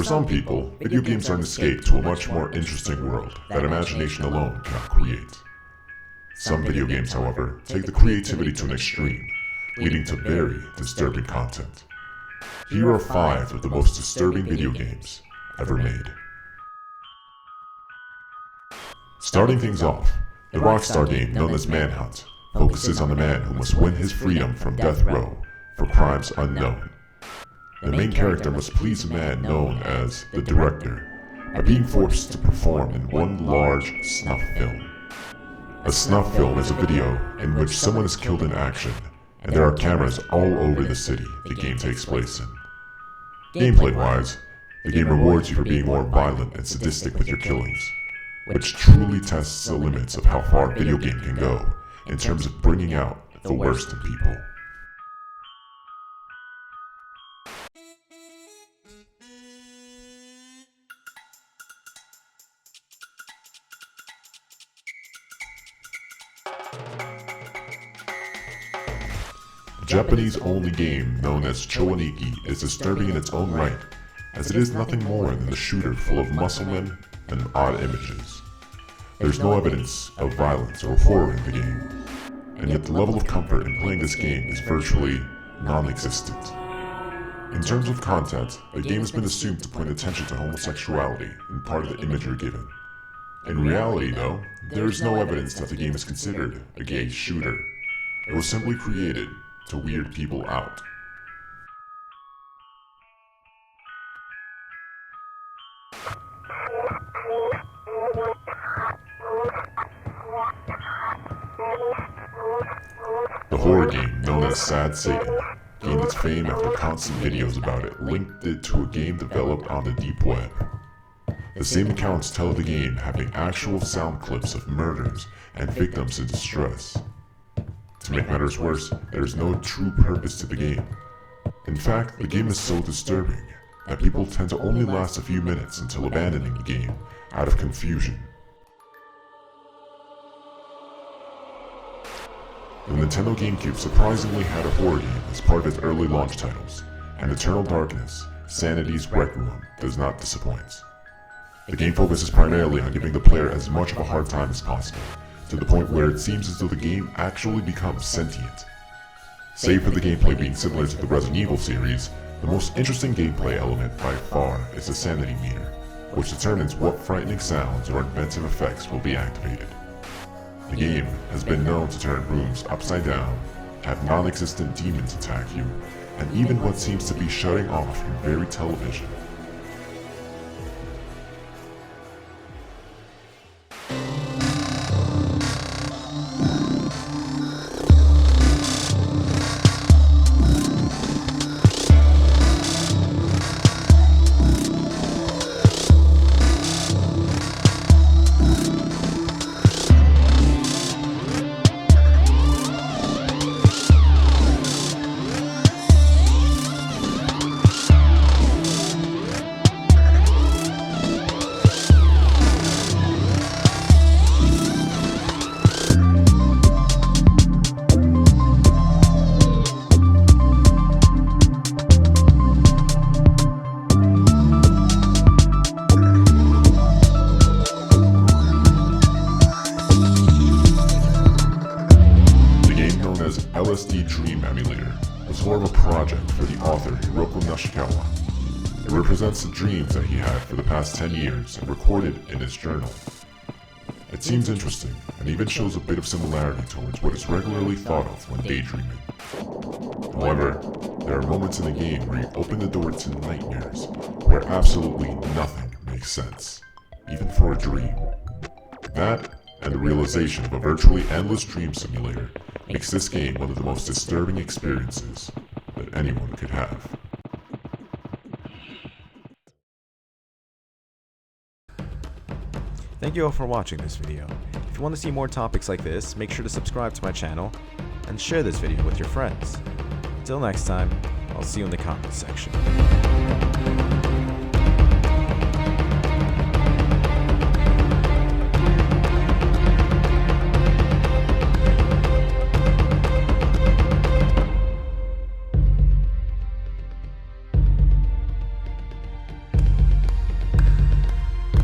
For some people, video games are an escape to a much more interesting world that imagination alone cannot create. Some video games, however, take the creativity to an extreme, leading to very disturbing content. Here are 5 of the most disturbing video games ever made. Starting things off, the Rockstar game known as Manhunt focuses on a man who must win his freedom from death row for crimes unknown. The main character must please a man known as the Director by being forced to perform in one large snuff film. A snuff film is a video in which someone is killed in action, and there are cameras all over the city the game takes place in. Gameplay-wise, the game rewards you for being more violent and sadistic with your killings, which truly tests the limits of how far a video game can go in terms of bringing out the worst in people. The Japanese-only game known as Niki is disturbing in its own right, as it is nothing more than a shooter full of muscle men and odd images. There's no evidence of violence or horror in the game, and yet the level of comfort in playing this game is virtually non-existent. In terms of content, the game has been assumed to point attention to homosexuality in part of the imagery given. In reality, though, there is no evidence that the game is considered a gay shooter. It was simply created to weird people out. The horror game known as Sad Satan gained its fame after constant videos about it linked it to a game developed on the deep web. The same accounts tell of the game having actual sound clips of murders and victims in distress. To make matters worse, there is no true purpose to the game. In fact, the game is so disturbing that people tend to only last a few minutes until abandoning the game out of confusion. The Nintendo GameCube surprisingly had a horror game as part of its early launch titles, and Eternal Darkness, Sanity's Requiem, does not disappoint. The game focuses primarily on giving the player as much of a hard time as possible, to the point where it seems as though the game actually becomes sentient. Save for the gameplay being similar to the Resident Evil series, the most interesting gameplay element by far is the sanity meter, which determines what frightening sounds or inventive effects will be activated. The game has been known to turn rooms upside down, have non-existent demons attack you, and even what seems to be shutting off your very television. LSD Dream Emulator was more of a project for the author Hiroko Nishikawa. It represents the dreams that he had for the past 10 years and recorded in his journal. It seems interesting and even shows a bit of similarity towards what is regularly thought of when daydreaming. However, there are moments in the game where you open the door to nightmares where absolutely nothing makes sense, even for a dream. That, and the realization of a virtually endless dream simulator, makes this game one of the most disturbing experiences that anyone could have. Thank you all for watching this video. If you want to see more topics like this, make sure to subscribe to my channel and share this video with your friends. Until next time, I'll see you in the comments section.